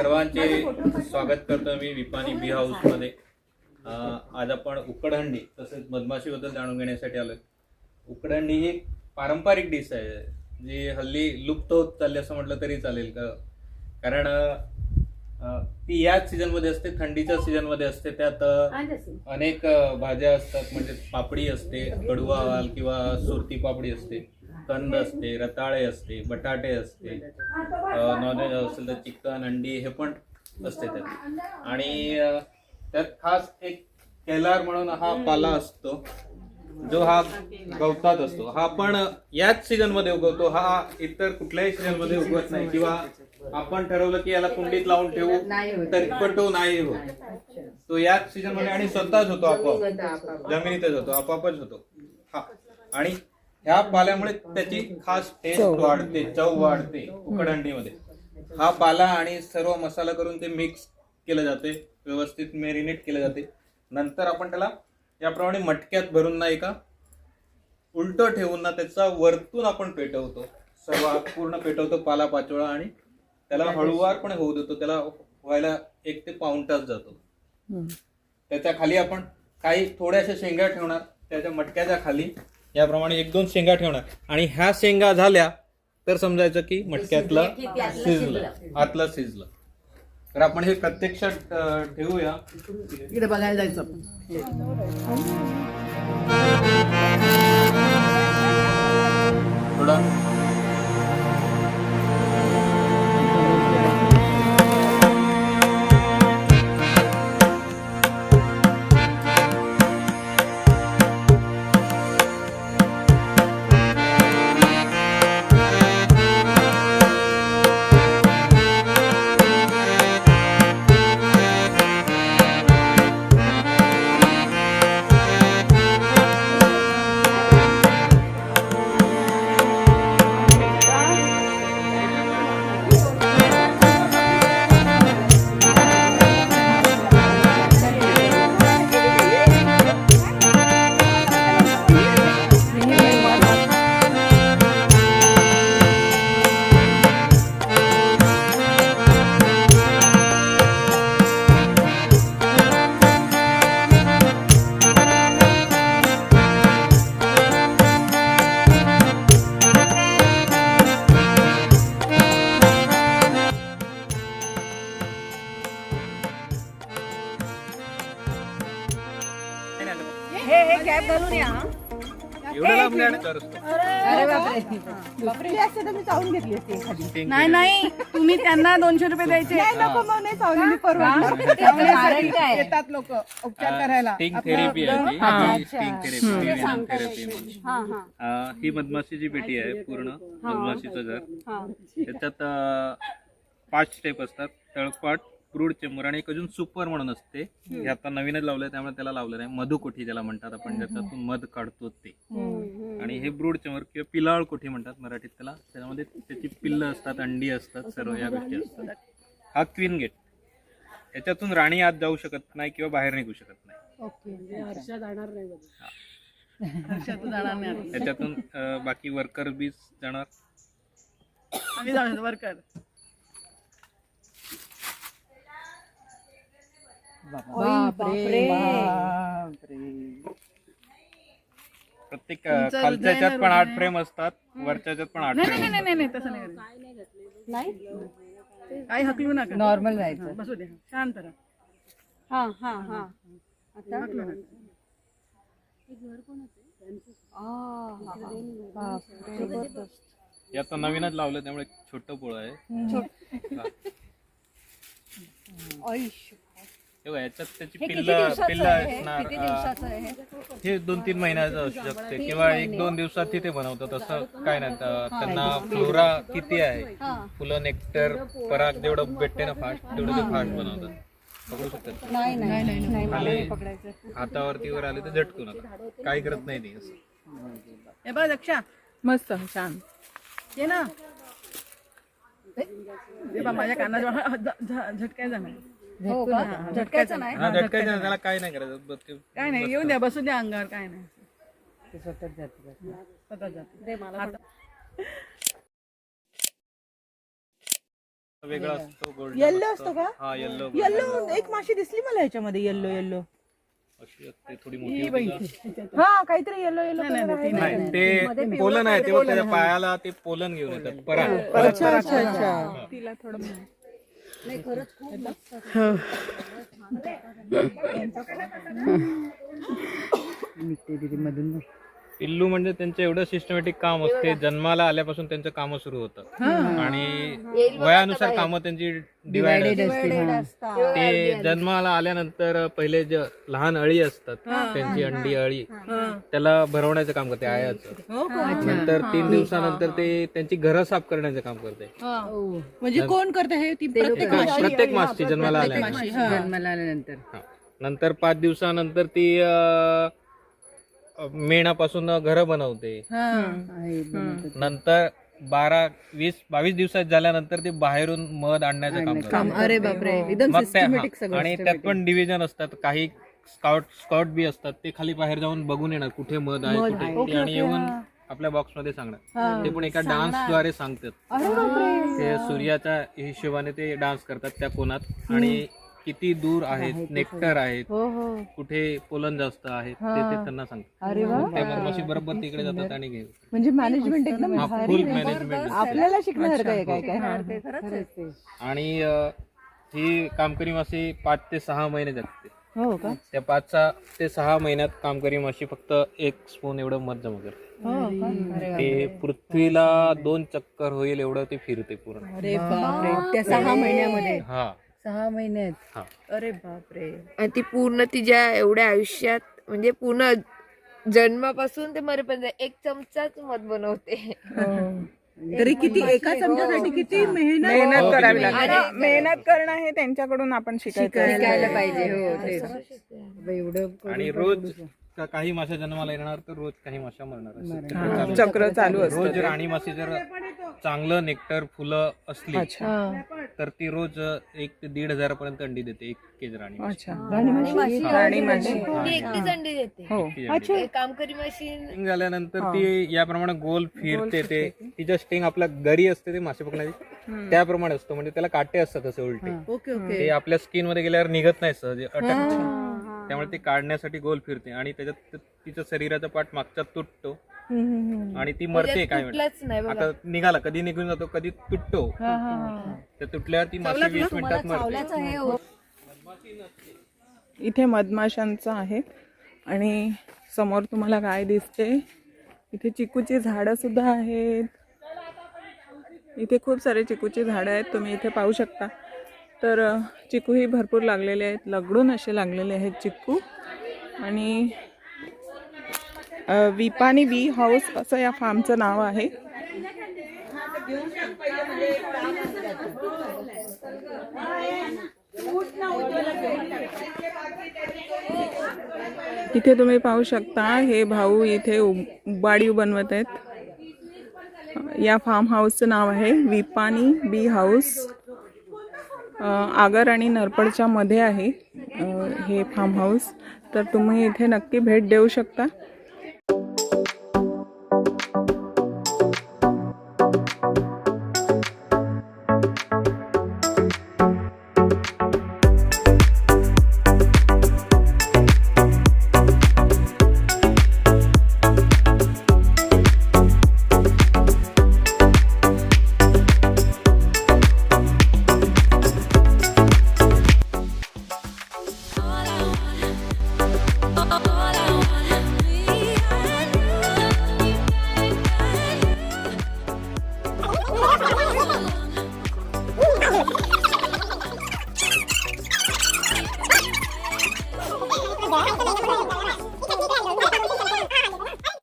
सर्वांचे स्वागत करतो मी विपानी बी हाऊस मध्ये। आज आपण उकडहंडी तसेच मधमाशी बद्दल जाणून घेण्यासाठी आलोय। उकडहंडी ही पारंपरिक डिश आहे जी हल्ली लुप्त होत चालली असं म्हटलं तरी चालेल का, कारण ती याच सीझन मध्ये असते, थंडीच्या सीझन मध्ये असते। त्यात अनेक भाज्या असतात, म्हणजे पापडी असते, कडवा वाल किंवा सुरती पापडी असते, कंद असते, रताळे असते, बटाटे असते, नॉनव्हेज असेल तर चिकन, अंडी हे पण असते त्यात। आणि त्यात खास एक केलार म्हणून हा पाला असतो जो हा गवतात असतो। हा पण याच सीझन मध्ये उगवतो, हा इतर कुठल्याही सीझन मध्ये उगवत नाही, किंवा आपण ठरवलं की याला कुंडीत लावून ठेवू तरी पण तो नाही होत, तो याच सीझन मध्ये आणि स्वतःच होतो, आपोआप जमिनीतच होतो, आपोआपच होतो हा। आणि ह्या पाल्यामुळे त्याची खास टेस्ट वाढते, चव वाढते उकडहंडीमध्ये। हा पाला आणि सर्व मसाला करून ते मिक्स केलं जाते, व्यवस्थित मॅरिनेट केलं जाते। नंतर आपण त्याला याप्रमाणे मटक्यात भरून ना एका उलट ठेवून ना त्याचा वरतून आपण पेटवतो, सर्व पूर्ण पेटवतो पाला पाचोळा, आणि त्याला हळूवारपणे होऊ देतो। त्याला व्हायला 1 ते पाऊण तास जातो। त्याच्या खाली आपण काही थोड्याशा शेंगा ठेवणार, त्याच्या मटक्याच्या खाली याप्रमाणे 1-2 शेंगा ठेवणार, आणि ह्या शेंगा झाल्या तर समजायचं की मटक्यातलं शिजलं, आतलं शिजलं। तर आपण हे प्रत्यक्षात ठेवूया, इकडे बघायला जायचं थोडा एवढं लांब अरे बापरे असते तर मी चावून घेतली असते एखादी। नाही तुम्ही त्यांना 200 रुपये द्यायचे, नको मग नाही चावली मी परवडणार। येतात लोक उपचार करायला। स्टिंग थेरपी आहे ही, स्टिंग थेरपी। ही मधमाशीची पेटी आहे, पूर्ण मधमाशीचं घर। त्याच्यात 5 स्टेप असतात, तळपाट, ब्रूड चेंबर आणि एक अजून सुपर म्हणून असते। हे आता नवीनच लावलंय त्यामुळे त्याला लावलं नाही। मधुकोठी ज्याला म्हणतात आपण, ज्याच्यातून मध काढतो ते। आणि हे ब्रूड चेंबर किंवा पिलाळ कोठी म्हणतात मराठीत त्याला, त्याच्यामध्ये त्याची पिल्लं असतात, अंडी असतात, सर्व या गोष्टी असतात। हा क्वीन गेट, याच्यातून राणी आत जाऊ शकत नाही किंवा बाहेर निघू शकत नाही। याच्यातून बाकी वर्कर बीज जाणार, वर्कर। बापरे प्रत्येक खालच्या ह्याच्यात पण 8 फ्रेम असतात, वरच्या ह्याच्यात पण 8 फ्रेम। नाही तसं नाही, काही हकलू नका, नॉर्मल राहायचं, बसू दे शांत राहा। हकलू नका। हे आता नवीनच लावलं त्यामुळे छोटं पोळं आहे। तेव्हा याच्यात त्याची पिल्ल असणार, हे 2-3 महिन्याचं असू शकते, किंवा 1-2 दिवसात ते बनवतात, असं काय नाही। त्यांना फ्लोरा किती आहे, फुलं, नेक्टर, पराग जेवढं भेटते ना फास्ट, तेवढं ते फास्ट बनवतात। पकडू शकतात खाली हातावरती वर आले तर झटकू नका, काही करत नाही ते असं। हे बघ लक्षा, मस्त छान ये ना, माझ्या कानात झटकायचा नाही, झटकायचं नाही, झटकायचं त्याला काय नाही करायचं, काय नाही, येऊन द्या, बसू द्या अंगावर, काय नाही, स्वतः जाते। वेगळा असतो, गोल्डन येल्लो असतो का? हा येल्लो येल्लो एक माशी दिसली मला याच्यामध्ये येल्लो अशी असते, थोडी मोठी होती. हा काहीतरी येल्लो नाही ते पोलन आहे, ते त्याच्या पायाला ते पोलन घेऊन येतात पराग. अच्छा अच्छा अच्छा तिला थोडं पिल्लू म्हणजे त्यांचं एवढं सिस्टमॅटिक काम असते, जन्माला आल्यापासून त्यांचं काम सुरू होतं आणि वयानुसार कामं त्यांची डिवाइडेड असतात. ते जन्माला आल्यानंतर पहिले जे लहान अळी असतात त्यांची अंडी अळी, त्याला भरवण्याचं काम करते आयाचं. नंतर 3 दिवसानंतर ते त्यांची घरं साफ करण्याचं काम करते. म्हणजे कोण करते हे? ती प्रत्येक मासची जन्माला आल्यानंतर. नंतर 5 दिवसानंतर ती मेणापासून घरं बनवते. नंतर 22 दिवसात झाल्यानंतर ते बाहेरून मध आणण्याचं काम करते. अरे बापरे एकदम आणि त्यात पण डिव्हिजन असतात. काही स्काउट बी असतात, ते खाली बाहेर जाऊन बघून येणार कुठे मध आहे कुठे, आणि येऊन आपल्या बॉक्स मध्ये सांगणार. ते पण एका डान्स द्वारे सांगतात. ते सूर्याच्या हिशोबाने ते डान्स करतात त्या कोणात, आणि किती दूर आहेत, नेक्टर आहेत, कुठे पोलन जास्त आहेत, ते त्यांना सांगतात. ते मधमाशी बरोबर तिकडे जातात आणि घेऊन. म्हणजे मॅनेजमेंट एकदम फुल मॅनेजमेंट आपल्याला शिकण्यासारखं आहे काय. आणि ही कामकरी माशी 5 ते 6 महिने जगते. हो का? त्या 5 ते 6 महिन्यात कामकरी माशी फक्त 1 स्पून एवढं मध जमा करते. ते पृथ्वीला 2 चक्कर होईल एवढं ते फिरते पूर्ण. अरे बापरे, त्या 6 महिन्यामध्ये? हा 6 महिन्यात. अरे बापरे. आणि ती पूर्ण तिच्या एवढ्या आयुष्यात म्हणजे पूर्ण जन्मापासून ते मरेपर्यंत 1 चमचाच मध बनवते. तरी किती एका चमच्यासाठी किती मेहनत करावी लागते. मेहनत करणं हे त्यांच्याकडून आपण शिकायला पाहिजे. हो एवढं. आणि रोज काही माशा जन्माला येणार तर रोज काही माशा मरणार. चक्र चालू असतं. रोज राणी माशी जर चांगलं नेक्टर फुलं असली तर ती रोज 1 ते 1,500 पर्यंत अंडी देते. 1 केज राणी माशी. राणी माशी ती एकटीच अंडी देते. एकटी कामकरी मशीन स्टिंग झाल्यानंतर ती याप्रमाणे गोल फिरते. ते तिचं स्टिंग आपल्या गरी असते ते मासे पकडण्याची, त्याप्रमाणे असतो. म्हणजे त्याला काटे असतात असे उलटे. Okay okay. ते आपल्या स्किन मध्ये गेल्यावर निघत नाही सहज, अटकते. त्यामुळे ते काढण्यासाठी गोल फिरते आणि त्याच्यात तिच्या शरीराचा पार्ट मागचा तुटतो आणि ती मरते. काय नाही आता निघाला, कधी निघून जातो, कधी तुटतो. त्या तुटल्यावर ती माशी 20 मिनिटात मरते. इथे मधमाशांचं आहे आणि समोर तुम्हाला काय दिसते, इथे चिकूची झाडं सुद्धा आहेत. इथे खूप सारे चिकूची झाडं आहेत, तुम्ही इथे पाहू शकता. तर चिकूही भरपूर लागलेले आहेत, लगडून असे लागलेले आहेत चिकू. आणि विपानी बी हाऊस असं या फार्मचं नाव आहे. इथे तुम्ही पाहू शकता हे भाऊ इथे उबाडीव बनवत आहेत. या फार्म हाऊसचं नाव आहे विपानी बी हाऊस. आगर आणि नरपडच्या मध्ये आहे हे फार्म हाऊस. तर तुम्ही इथे नक्की भेट देऊ शकता.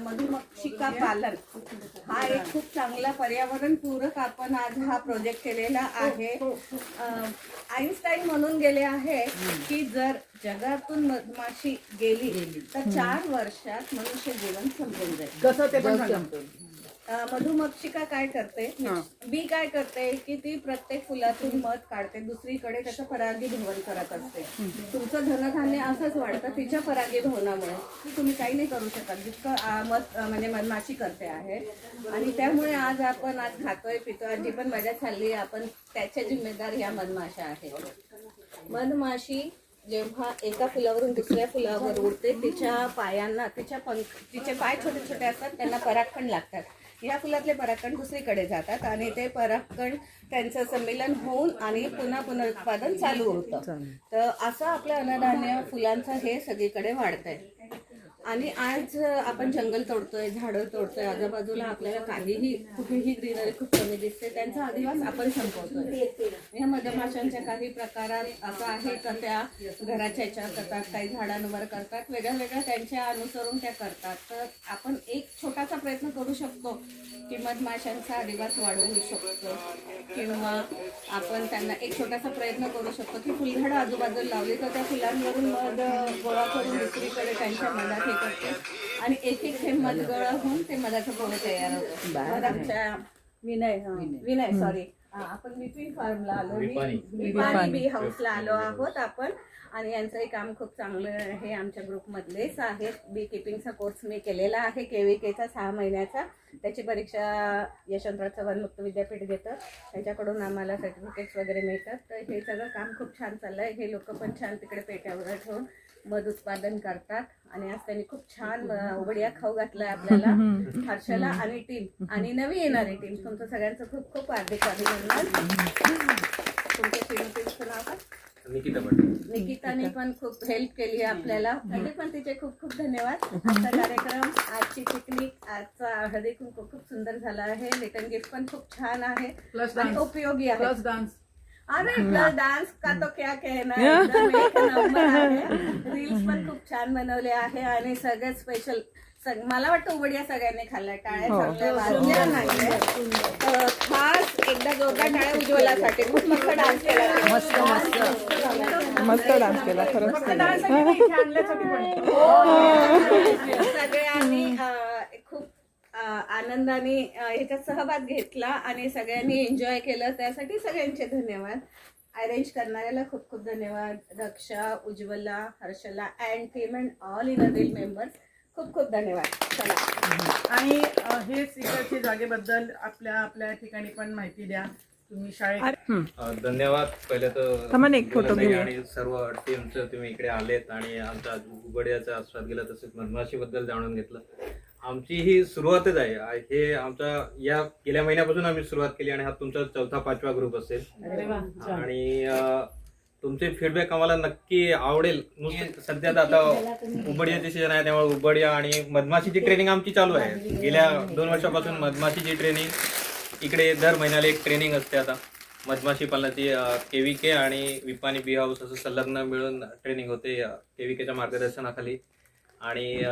मधुमक्षिका पालन हा एक खूप चांगला पर्यावरण पूरक आपण आज हा प्रोजेक्ट केलेला आहे. आईन्स्टाईन म्हणून गेले आहे की जर जगातून मधमाशी गेली तर 4 वर्षात मनुष्य जीवन संपून जाईल. कसं ते पण सांगतो. मधुमक्षिका काय करते, बी काय करते की ती प्रत्येक फुलातून मध काढते, दुसरीकडे त्याचं परागीभवन करत असते. तुमचं धनधान्य असंच वाढतं तिच्या परागीभवनामुळे. तुम्ही काही नाही करू शकत जितकं मध म्हणजे मधमाशी करते आहे. आणि त्यामुळे आज खातोय पितोय, जी पण मजा चालली आपण त्याच्या जिम्मेदार ह्या मधमाशा आहेत. मधमाशी जेव्हा एका फुलावरून दुसऱ्या फुलावर उडते, तिच्या पायांना तिचे पाय छोटे छोटे असतात, त्यांना परागकण लागतात. या फुलातले परागकण दुसरीकडे जातात आणि ते परागकण त्यांचं संमेलन होऊन आणि पुन्हा पुनरुत्पादन चालू होतं. तर असं आपलं अन्नधान्य फुलांचं हे सगळीकडे वाढतंय. आणि आज आपण जंगल तोडतोय, झाडं तोडतोय, आजूबाजूला आपल्याला काहीही कुठेही ग्रीनरी खूप कमी दिसते. त्यांचा अधिवास आपण संपवतोय. या मधमाशांच्या काही प्रकारात असं आहे का त्या घराच्या ह्याच्यावर करतात, काही झाडांवर करतात, वेगळ्या वेगळ्या त्यांच्या अनुसरून त्या करतात. तर आपण एक छोटासा प्रयत्न करू शकतो की मधमाशांचा अधिवास वाढवू शकतो, किंवा आपण त्यांना एक छोटासा प्रयत्न करू शकतो की फुलझाडं आजूबाजूला लावली तर त्या फुलांवरून मध गोळा करून दुसरीकडे त्यांच्या मधात हे करते आणि एक एक थेंब मध गोळा होऊन ते मधाचं गोळं तयार होतं. मध आमच्या विनय सॉरी आपण विपिन फार्मला आलो, विपानी बी हाऊसला आलो आहोत आपण. आणि यांचंही काम खूप चांगलं आहे. आमच्या ग्रुपमधलेच आहेत. बी किपिंगचा कोर्स मी केलेला आहे KVKचा 6 महिन्याचा. त्याची परीक्षा यशवंतराव चव्हाण मुक्त विद्यापीठ घेतं, त्याच्याकडून आम्हाला सर्टिफिकेट्स वगैरे मिळतात. तर हे सगळं काम खूप छान चाललं आहे. हे लोक पण छान तिकडे पेट्यावर ठेवून मध उत्पादन करतात. आणि आज त्यांनी खूप छान उघड्या खाऊ घातलाय आपल्याला, हर्षला आणि टीम आणि नवी येणारी टीम. तुमचं सगळ्यांचं खूप खूप हार्दिक अभिनंदन. तुमच्या टीमचं नाव काय? निकिताने पण खूप हेल्प केली आपल्याला. त्यांनी पण तिचे खूप खूप धन्यवाद. आजचा कार्यक्रम, आजची पिकनिक, आजचा हळदी कुंकू खूप सुंदर झाला आहे. रिटर्न गिफ्ट पण खूप छान आहे आणि उपयोगी आहे. प्लस डान्स का तो क्या कहना, एकदम एक नंबर आहे. रील्स पण खूप छान बनवले आहे आणि सगळ्यात स्पेशल मला वाटतं उघड्या सगळ्यांनी खाल्ल्या. टाळ्या चांगल्या वाजल्या नाहीये. खास एकदा जोरदार टाळ्या उज्ज्वलासाठी. खूप मस्त डान्स केला, मस्त डान्स केला खरंच. सगळ्यांनी खूप आनंदाने ह्याच्यात सहभाग घेतला आणि सगळ्यांनी एन्जॉय केलं. त्यासाठी सगळ्यांचे धन्यवाद. अरेंज करणाऱ्याला खूप खूप धन्यवाद. Daksha, Ujjwala, Harshala and team and all inner members खूप खूप धन्यवाद. चला. आणि हेच इकडच्या जागेबद्दल आपल्या ठिकाणी पण माहिती द्या. तुम्ही शाळेत धन्यवाद. पहिले तर एक फोटो घेऊया. आणि सर्व टीमचं तुम्ही इकडे आलेत आणि आमचा उघड्याचा आस्वाद गेला, तसेच मधमाशीबद्दल जाणून घेतलं. आमची ही सुरुवातच आहे. हे आमचा या गेल्या महिन्यापासून आम्ही सुरुवात केली आणि हा तुमचा 4था-5वा ग्रुप असेल. आणि तुमचे फीडबॅक आम्हाला नक्की आवडेल. नुसतं सध्या आता उबडियाची सीजन आहे, त्यामुळे उबडिया आणि मधमाशीची ट्रेनिंग आमची चालू आहे. गेल्या 2 वर्षापासून मधमाशीची ट्रेनिंग इकडे दर महिन्याला एक ट्रेनिंग असते. आता मधमाशी पालनाची KVK आणि विपानी बी हाऊस असं संलग्न मिळून ट्रेनिंग होते KVKच्या मार्गदर्शनाखाली. आणि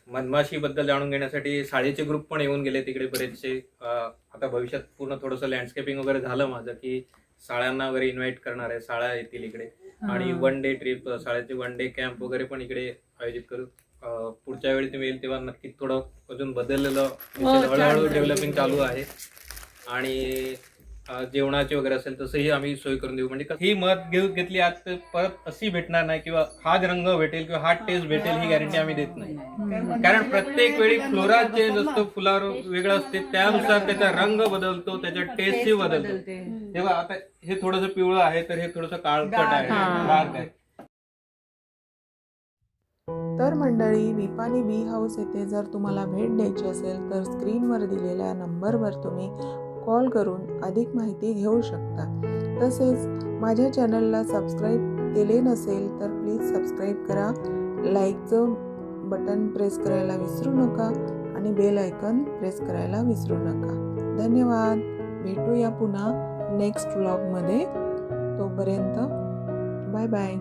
मधमाशीबद्दल जाणून घेण्यासाठी शाळेचे ग्रुप पण येऊन गेले तिकडे बरेचसे. आता भविष्यात पूर्ण थोडंसं लँडस्केपिंग वगैरे झालं माझं की शाळांना वगैरे इन्व्हाइट करणार आहे. शाळा येतील इकडे आणि 1 डे ट्रिप, शाळेचे 1 डे कॅम्प वगैरे पण इकडे आयोजित करू. पुढच्या वेळी तुम्ही येईल तेव्हा नक्की थोडं अजून बदललेलं हळूहळू डेव्हलपिंग चालू आहे. आणि जेवणाचे वगैरे असेल तसंही आम्ही सोय करून देऊ. म्हणजे ही मध घेतली आज तर परत अशी भेटणार नाही किंवा हाच रंग भेटेल किंवा हा टेस्ट भेटेल ही गॅरंटी आम्ही देत नाही. कारण प्रत्येक वेळी फ्लोरा चेंज असतो, फुलावर वेगळं असते, त्यानुसार त्याचा रंग बदलतो, त्याचा टेस्टही बदलतो. तेव्हा आता हे थोडंसं पिवळं आहे तर हे थोडंसं काळपट आहे, डार्क आहे. तर मंडळी, विपानी बी हाऊस येथे जर तुम्हाला भेट द्यायची असेल तर स्क्रीनवर दिलेल्या नंबरवर तुम्ही कॉल करून अधिक माहिती घेऊ शकता. तसेच माझ्या चॅनलला सबस्क्राईब केले नसेल तर प्लीज सबस्क्राईब करा. लाईकचं बटन प्रेस करायला विसरू नका आणि बेल आयकॉन प्रेस करायला विसरू नका. धन्यवाद. भेटूया पुन्हा नेक्स्ट व्लॉगमध्ये. तोपर्यंत बाय बाय.